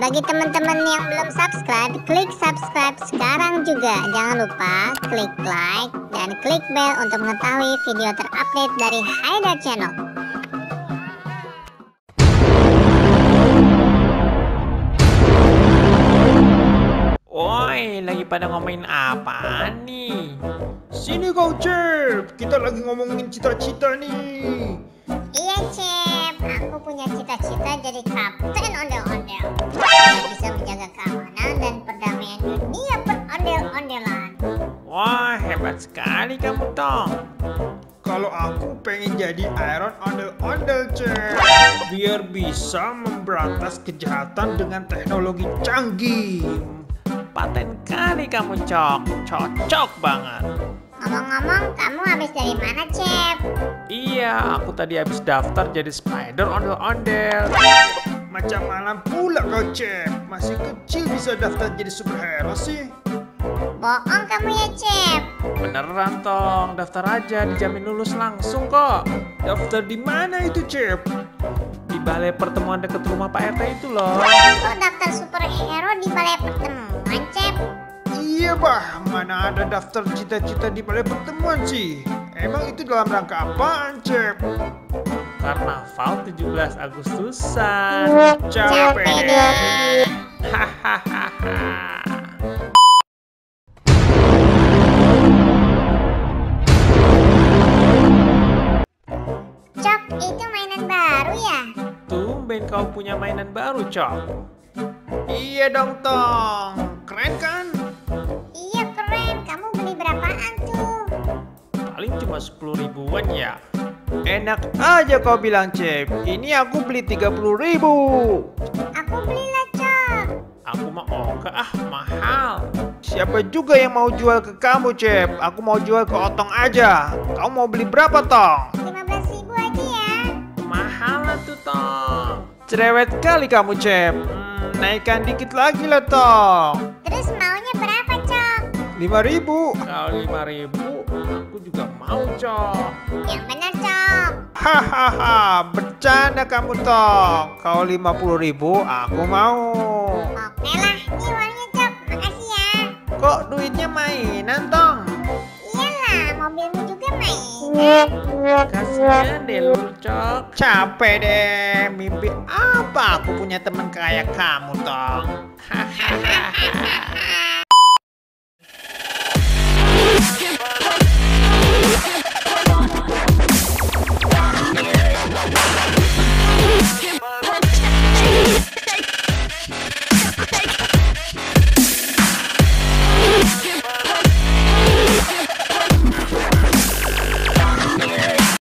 Bagi teman-teman yang belum subscribe, klik subscribe sekarang juga. Jangan lupa klik like dan klik bell untuk mengetahui video terupdate dari Haidar Channel. Woi, lagi pada ngomongin apaan nih? Sini kau Cep, kita lagi ngomongin cita-cita nih. Iya Cep, aku punya cita-cita jadi kapten ondel-ondel yang bisa menjaga keamanan dan perdamaian dunia perondel-ondelan. Wah, hebat sekali kamu, Tong. Kalau aku pengen jadi Iron ondel-ondel Cep, biar bisa memberantas kejahatan dengan teknologi canggih. Paten kali kamu, Cok. Cocok banget. Ngomong-ngomong, kamu habis dari mana Cep? Iya, aku tadi habis daftar jadi spider ondel-ondel. Macam mana pula kau Cep, masih kecil bisa daftar jadi superhero sih? Bohong kamu ya Cep. Beneran, Tong. Daftar aja, dijamin lulus langsung kok. Daftar di mana itu Cep? Di balai pertemuan dekat rumah Pak RT itu loh. Kok daftar superhero di balai pertemuan Cep? Iya bah, mana ada daftar cita-cita di balai pertemuan sih? Emang itu dalam rangka apaan Cep? Karnaval 17 Agustusan. Capek deh. Hahaha. Cok, itu mainan baru ya? Tumben kau punya mainan baru, Cok. Iya dong Tong, keren kan? Iya keren, kamu beli berapaan tuh? Paling cuma 10 ribuan ya. Enak aja kau bilang Cep, ini aku beli 30.000. Aku belilah Cok. Aku mah ogah mahal. Siapa juga yang mau jual ke kamu Cep? Aku mau jual ke Otong aja. Kamu mau beli berapa Tong? 15.000 aja ya. Mahal lah tuh, Tong. Cerewet kali kamu Cep. Naikkan dikit lagi lah Tong. Terus maunya berapa Cok? 5.000. Kalau 5.000, aku juga mau, Cok. Yang benar Cok. Hahaha, bercanda kamu Tong. Kalau 50.000 aku mau. Oke lah, ini uangnya Cok. Makasih ya. Kok duitnya mainan Tong? Iyalah, mobilmu juga mainan. Kasian deh lu, Cok. Capek deh, mimpi apa aku punya teman kayak kamu Tong. Hahaha.